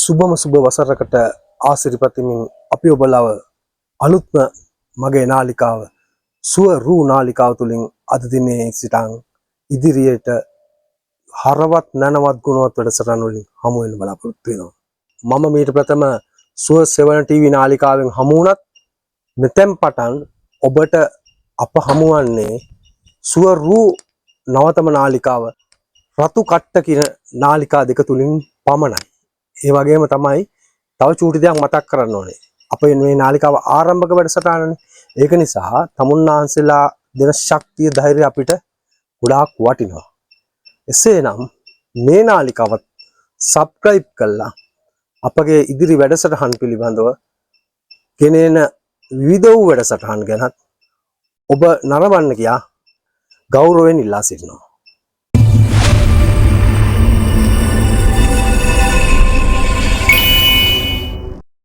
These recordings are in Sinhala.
සුබම සුබ වසරකට ආසිරිපතමින් අපි ඔබලව අලුත්ම මගේ නාලිකාව සුව රූ නාලිකාව තුලින් අද දිනේ සිටන් ඉදිරියට හරවත් නැනවත් ගුණවත් වැඩසටහන් වලින් හමු වෙන බලාපොරොත්තු වෙනවා. මම මීට ප්‍රථම සුව සෙවන ටීවී නාලිකාවෙන් හමු වුණත් මෙතෙන් පටන් ඔබට අප හමුවන්නේ සුව රූ නවතම නාලිකාව රතු කට්ට කියන නාලිකා දෙක තුලින් පමණයි. ඒ වගේම තමයි තව චූටි දෙයක් මතක් කරන්න ඕනේ. අපේ මේ නාලිකාව ආරම්භක වැඩසටහනනේ. ඒක නිසා තමුන්නාන්සලා දෙන ශක්තිය ධෛර්යය අපිට ගොඩාක් වටිනවා. එසේනම් මේ නාලිකාවත් සබ්ස්ක්‍රයිබ් කරලා අපගේ ඉදිරි වැඩසටහන් පිළිබඳව ගෙනෙන විවිධ වූ වැඩසටහන් ගැන ඔබ නරඹන්න කියා ගෞරවයෙන් ඉල්ලා සිටිනවා.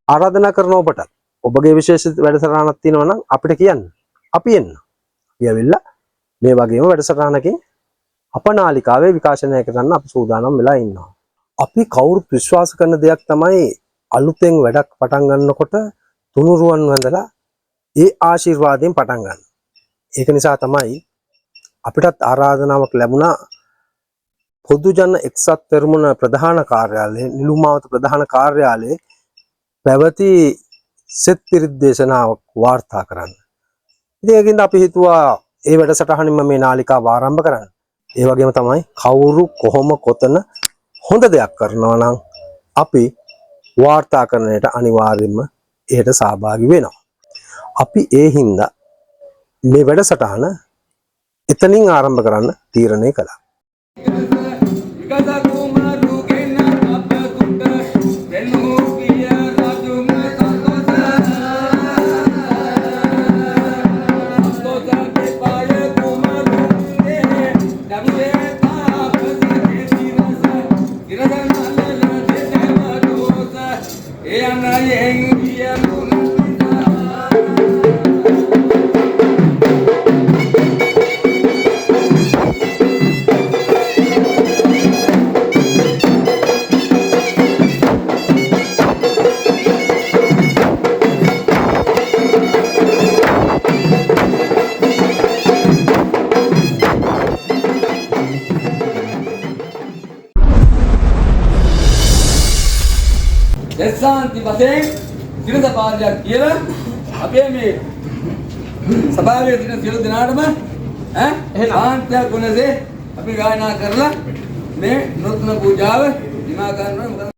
ආරාධනා කරන ඔබට ඔබගේ විශේෂ වැඩසටහනක් තියෙනවා නම් අපිට කියන්න. අපි එන්න. අපි ඇවිල්ලා මේ වගේම වැඩසටහනකින් අප නාලිකාවේ විකාශනය කරන්න අපි සූදානම් වෙලා ඉන්නවා. අපි කවුරුත් විශ්වාස කරන දෙයක් තමයි අලුතෙන් වැඩක් පටන් ගන්නකොට තුනුරුවන් වැඳලා ඒ ආශිර්වාදයෙන් පටන් ගන්න. ඒක නිසා තමයි අපිටත් ආරාධනාවක් ලැබුණා පොදු ජන එක්සත් පෙරමුණ ප්‍රධාන කාර්යාලයේ නිලුමාවත ප්‍රධාන කාර්යාලයේ පැවති සෙත් පිරිත් දේශනාවක් වාර්තා කරන්න. ඉතින් ඒකින්ද අපි හිතුවා ඒ වැඩසටහනින්ම මේ නාලිකාව ආරම්භ කරන්න. ඒ වගේම තමයි කවුරු කොහොම කොතන හොඳ දෙයක් කරනවා නම් අපි වාර්තා කරන්නට අනිවාර්යයෙන්ම ඒකට සහභාගී වෙනවා. අපි ඒ හින්දා මේ වැඩසටහන එතනින් ආරම්භ කරන්න තීරණය කළා. එස්සාන්ති වශයෙන් සිරස පාදයක් කියලා අපේ මේ සභාවේ තියෙන සියලු දෙනාටම සාන්තියක් ගුණසේ අපි ගායනා කරලා මේ නූතන පූජාව නිමා කරනවා.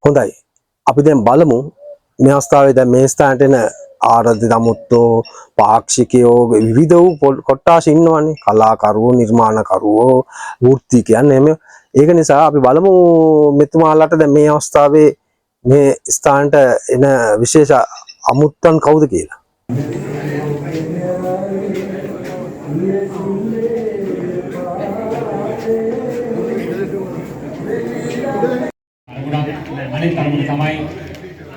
හොඳයි. අපි දැන් බලමු මේ අවස්ථාවේ දැන් මේ ස්ථානට එන ආරාධිත අමුත්තෝ පාක්ෂිකයෝ විවිධ වූ කොට්ටාශ ඉන්නවනේ. කලාකරුවෝ, නිර්මාණකරුවෝ, වෘත්තිකයන් එහෙම. ඒක නිසා අපි බලමු මෙතුමාලාට දැන් මේ අවස්ථාවේ මේ ස්ථානට එන විශේෂ අමුත්තන් කවුද කියලා. අනෙක් තරමට තමයි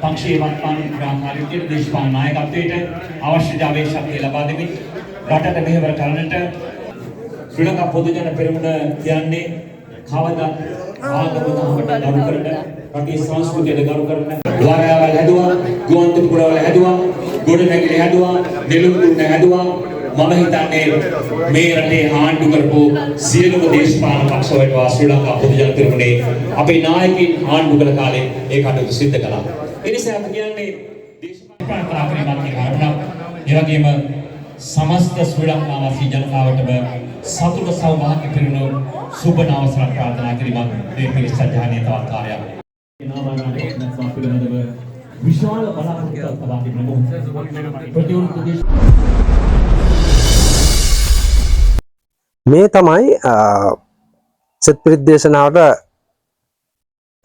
පක්ෂයේ වත්පාන ග්‍රාමකාරීත්වයට දේශපාලන නායකත්වයට අවශ්‍ය ජාවේ ශක්තිය ලබා දෙමින් රටට මෙහෙවර කරන්නට ශ්‍රී ලංකා පොදු ජන පෙරමුණ කියන්නේ කවදා ආගම දහමට ගරු කරන රටේ සංස්කෘතියට ගරු කරන ද්වාරවල් හැදුවා, ගුවන්තොටුපළවල් හැදුවා, ගොඩනැගිලි හැදුවා, නෙළුම් කුරුණ හැදුවා. මම හිතන්නේ මේ රටේ ආණ්ඩු කරපු සියලුම දේශපාලන පක්ෂ වලට ශ්‍රී ලංකා පොදු ජන පෙරමුණේ අපේ නායකයින් ආණ්ඩු කළ කාලේ ඒ කටයුතු සිද්ධ කළා. ඒ නිසා අපි කියන්නේ දේශපාලන ක්‍රියාත්මක කාරණා ඒ වගේම සමස්ත ශ්‍රී ලංකා වාසී ජනතාවටම සතුට සෞභාග්‍ය පිරුණු සුබ නවසරක් ප්‍රාර්ථනා කිරීමක් මේ පිරිස සජ්ජානීය තවත් කාර්යයක්. නාමනාමයේ නැත්නම් පිළිබඳව විශාල බලාපොරොත්තුවක් තබා තිබෙන ප්‍රතිවෘත්ති දේශ මේ තමයි සෙත් පිරිත් දේශනාවට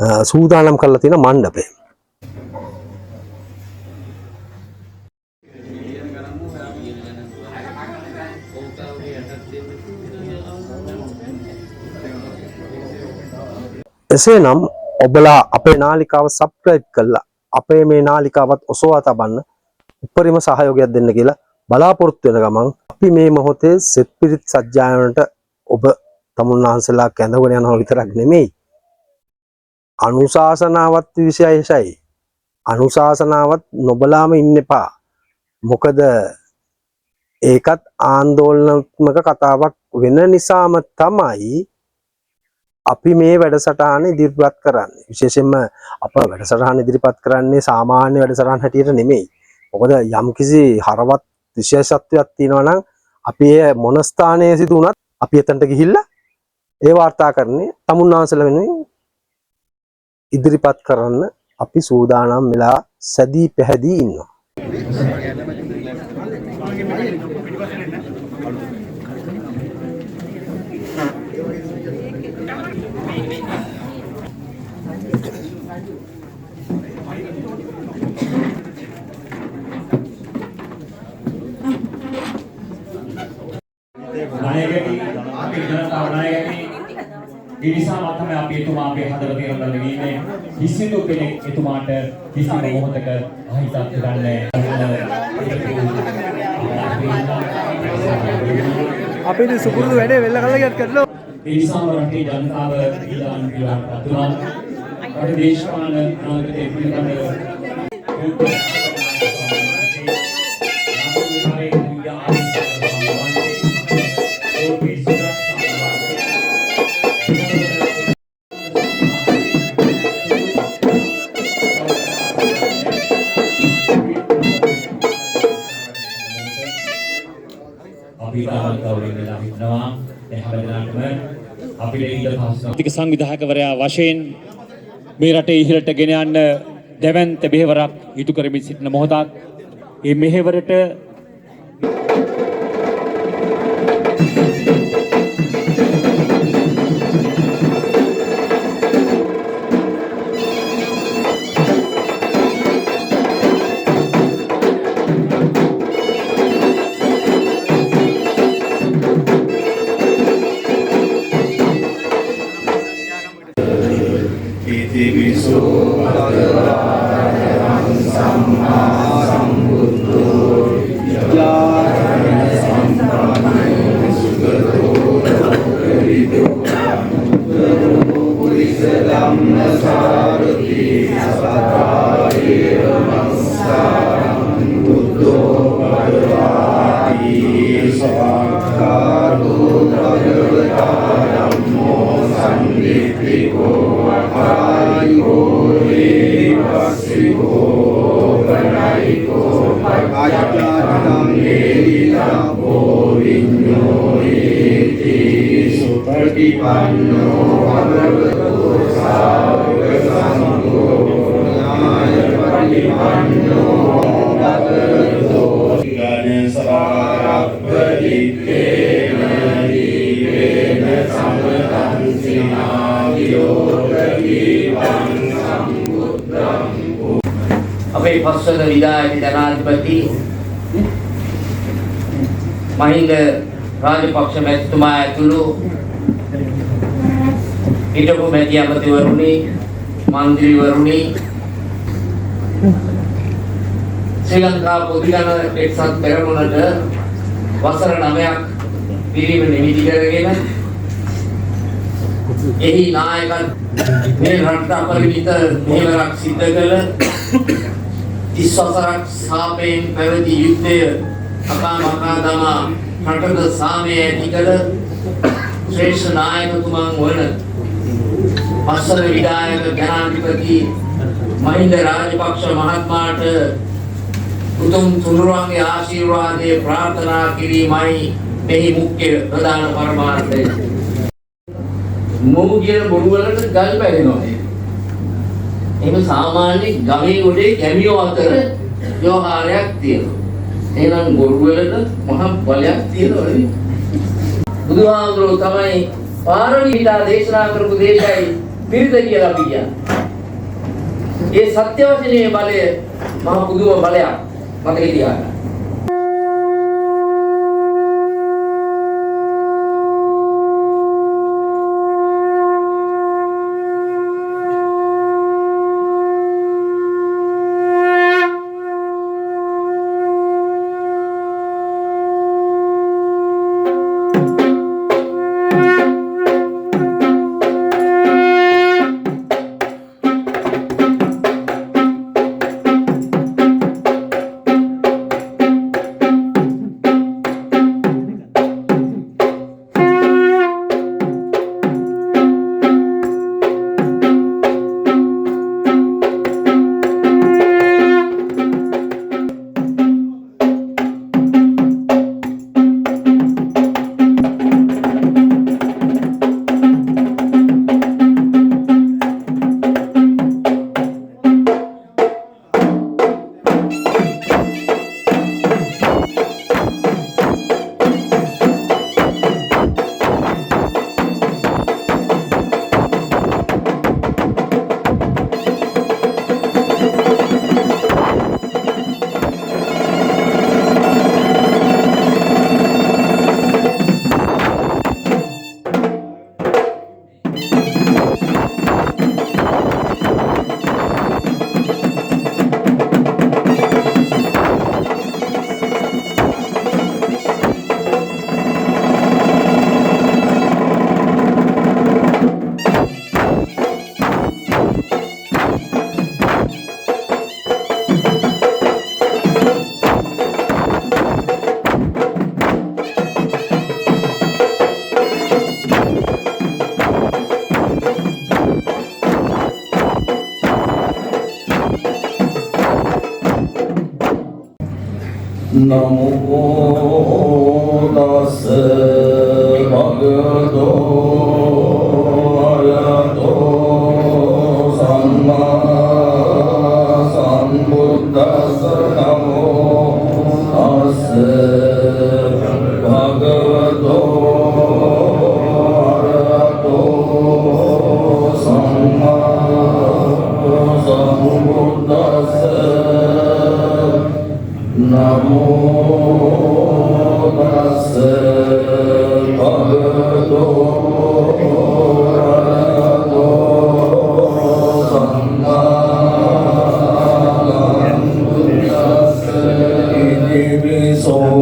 සූදානම් කරලා තියෙන මණ්ඩපය. එසේනම් ඔබලා අපේ නාලිකාව සබ්ස්ක්‍රයිබ් කරලා අපේ මේ නාලිකාවත් ඔසවා තබන්න උපරිම සහයෝගයක් දෙන්න කියලා බලාපොරොත්තු වෙන ගමන් අපි මේ මොහොතේ සෙත් පිරිත් සජ්ජායනට ඔබ තමුන්වහන්සේලා කැඳවගෙන යනවා විතරක් නෙමෙයි අනුශාසනාවත් විශේෂයි. අනුශාසනාවත් නොබලාම ඉන්න එපා. මොකද ඒකත් ආందోලනාත්මක කතාවක් වෙන නිසාම තමයි අපි මේ වැඩසටහන ඉදිරිපත් කරන්නේ. විශේෂයෙන්ම අප වැඩසටහන ඉදිරිපත් කරන්නේ සාමාන්‍ය වැඩසටහන් හැටියට නෙමෙයි. මොකද යම්කිසි හරවත් විශේෂත්වයක් තියෙනවා නම් අපි ඒ මොන ස්ථානයේ සිට උනත් අපි එතනට ගිහිල්ලා ඒ වාර්තා කරන්නේ තමුන්වහන්සේලා වෙනුවෙන් ඉදිරිපත් කරන්න අපි සූදානම් වෙලා සැදී පැහැදී ඉන්නවා. නායකයනි අපේ ජනතාව නායකයනි ඒ නිසාම තමයි අපි එතුමා අපේ හදවත තියන ඉන්නේ කිසිදු කෙනෙක් එතුමාට කිසිම මොහොතක අහිතක් කරන්නේ අපේ සුපුරුදු වැඩේ වෙල්ල කල්ලගත් කරලා ඒ නිසාම රටේ ජනතාව ඊළාන් කියලා අතුමා රටේ දේශපාලන නායකයෙක් පිළිබඳව ආර්ථික සංවිධායකවරයා වශයෙන් මේ රටේ ඉහළට ගෙන යන්න දැවැන්ත මෙහෙවරක් ඉටු කරමින් සිටින මොහොතක් මේ මෙහෙවරට අපේ පස්වන විදායක ජනාධිපති මහින්ද රාජපක්ෂ මැතිතුමා ඇතුළු හිටපු මැති ඇමතිවරුනි මන්ත්‍රීවරුනි ශ්‍රී ලංකා පොදුජන එක්සත් පෙරමුණට වසර 9ක් පිරීම නිමිති කරගෙන එහි නායකත් මේ රට අපරිමිත මෙහෙවරක් සිද්ධ කළ 30 වසරක් සාපේන් පැවති යුද්ධය අකාමකා දමා රටට සාමය ඇති කළ ශ්‍රේෂ්ඨ නායකතුමන් වන පස්වන විධායක ජනාධිපති මහින්ද රාජපක්ෂ මහත්මයාට උතුම් තුනුරුවන්ගේ ආශිර්වාදය ප්‍රාර්ථනා කිරීමයි මෙහි මුඛ්‍ය ප්‍රධාන පරමාර්ථය. මොමු කියන බොරු වලට ගල් පැලෙනවා. එහෙම සාමාන්‍ය ගමේ උඩේ ගැමියෝ අතර ව්‍යවහාරයක් තියෙනවා. එහෙනම් බොරු වලට මහ බලයක් තියෙනවා නේ. බුදුහාමුදුරුවෝ තමයි පාරමිතා දේශනා කරපු දේශයි පිරිත කියලා අපි කියන්නේ. ඒ සත්‍ය වචනේ බලය මහ පුදුම බලයක් මතක තියාගන්න. නමෝ තස් භගවතෝ අරහතෝ සම්මා සම්බුද්දස්ස නමෝ තස් භගවතෝ අරහතෝ සම්මා සම්බුද්දස්ස නමෝ තස්ස භගවතෝ අරහතෝ සම්මා සම්බුද්දස්ස ඉතිවිසෝ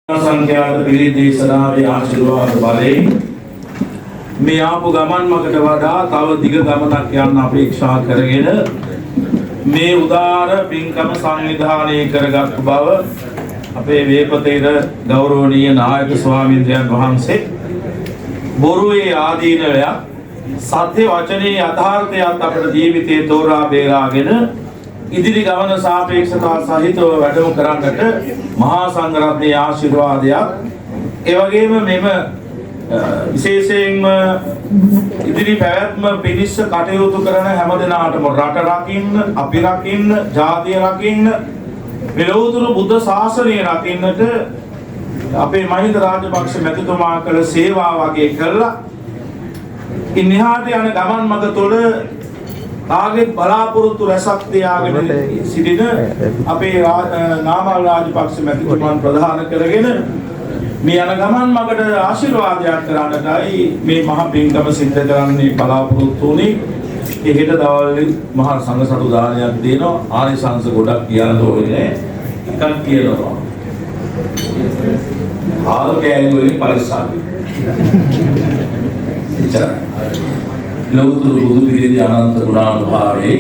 සංඛ්‍යාත පිළිත් දේශනාවේ ආශිර්වාද බලයෙන් මේ ආපු ගමන් මකට වඩා තව දිග ගමනක් යන්න අපේක්ෂා කරගෙන මේ උදාර පින්කම සංවිධානය කරගත් බව අපේ වේපතේර ගෞරවනීය නායක ස්වාමීන් වහන්සේ බොරුවේ ආදීනවය සත්‍ය වචනේ යථාර්ථයත් අපේ ජීවිතයේ තෝරා බේරාගෙන ඉදිරි ගමන සාපේක්ෂතා සහිතව වැඩම කරන්නට මහා සංඝරත්නයේ ආශිර්වාදයක් ඒ වගේම මෙම විශේෂයෙන්ම ඉදිරි පැවැත්ම පිණිස කටයුතු කරන හැම දිනාටම රට රකින්න අපි රකින්න ජාතිය රකින්න මෙලොවුතුරු බුද්ධ ශාසනය රකින්නට අපේ මහින්ද රාජපක්ෂ මැතිතුමා කළ සේවාව වගේ කළා ඉන්හාට යන ගමන් මඟ තුළ කාගේ බලාපොරොත්තු රැසක් තියාගෙන සිටින අපේ නාමල් රාජපක්ෂ මැතිතුමන් ප්‍රධාන කරගෙන මේ යන ගමන් මඟට ආශිර්වාදයක් කරන්නටයි මේ මහ පින්කම සිද්ධ කරන්නේ බලාපොරොත්තු වුණේ. ඒ හෙට දවල් මහා සංඝ සතු දානයක් දෙනවා. ආනිසංස ගොඩක් කියන්න ඕනේ නෑ. එකක් කියනවා. ආලෝකයෙන් වලින් පරිස්සම්. ලෞතුරු බුදු පිළිදී අනන්ත ගුණානුභාවයේ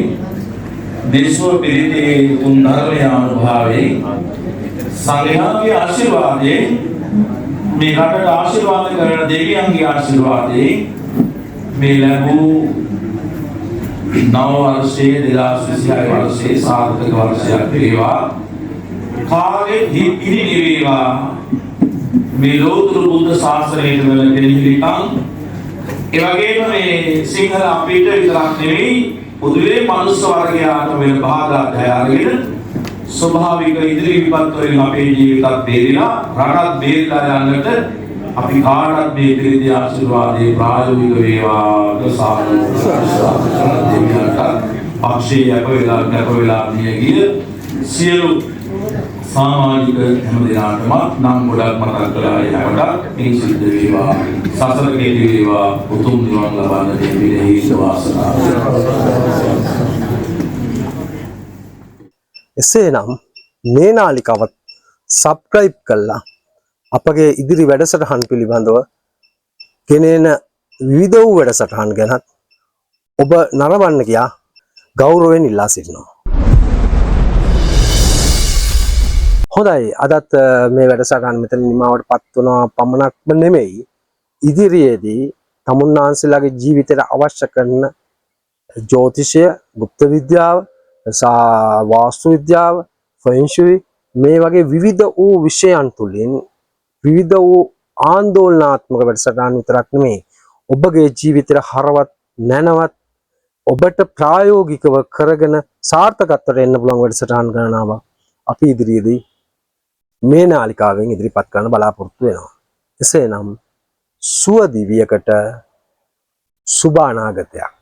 දේශෝ පිළිදී උන්නරේ අනුභවයේ සංඝයාගේ ආශිර්වාදයේ මේ රටට ආශිර්වාද කරන දෙවියන්ගේ ආශිර්වාදයේ මේ ලැබූ නව වර්ෂයේ 2026 වර්ෂයේ සාර්ථක වර්ෂයක් වේවා කාගේ හිපිරි වේවා මේ ලෞතුරු බුද්ධ ශාසනයේ වල දෙවිලිකම් ඒ වගේම මේ සිංහල අපිට විතරක් නෙවෙයි පොදුවේ මනුස්ස වර්ගයාට වෙන බාධා දයාගෙන ස්වභාවික ඉදිරි විපත් වලින් අපේ ජීවිතත් බේරිලා රටත් බේරිලා යන්නට අපි කාටත් මේ ඉදිරිදී ආශිර්වාදේ ප්‍රායෝගික වේවා ප්‍රසාරණ දෙවියන්ට පක්ෂයේ අපේලා නියගිය සියලු සමාජික හැම දිනාටම නම් ගොඩක් මතක් කරලා යහකට මේ සිද්ධ වේවා සසර කෙටි වේවා උතුම් නිවන් ලබන්න දෙවියන්ගේ වාසනාව. එසේනම් මේ නාලිකාවත් සබ්ස්ක්‍රයිබ් කළා අපගේ ඉදිරි වැඩසටහන් පිළිබඳව ගෙනෙන විවිධ වූ වැඩසටහන් ගැනත් ඔබ නරඹන්න කියා ගෞරවයෙන් ඉල්ලා සිටිනවා. හොඳයි අදත් මේ වැඩසටහන මෙතන නිමාවට පත් වෙනවා පමණක්ම නෙමෙයි ඉදිරියේදී තමුන්නාන්සේලාගේ ජීවිතයට අවශ්‍ය කරන ජ්‍යොතිෂය, গুপ্ত විද්‍යාව, වාස්තු විද්‍යාව, ෆෙන්ෂුයි මේ වගේ විවිධ වූ විෂයන් තුලින් විවිධ වූ ආందోලනාත්මක වැඩසටහන් විතරක් නෙමෙයි ඔබගේ ජීවිතයට හරවත් නැනවත් ඔබට ප්‍රායෝගිකව කරගෙන සාර්ථකත්වයට එන්න පුළුවන් වැඩසටහන් ගණනාවක් අපි ඉදිරියේදී මේ නාලිකාවෙන් ඉදිරිපත් කරන්න බලාපොරොත්තු වෙනවා. එසේනම් සුව දිවියකට සුබ අනාගතයක්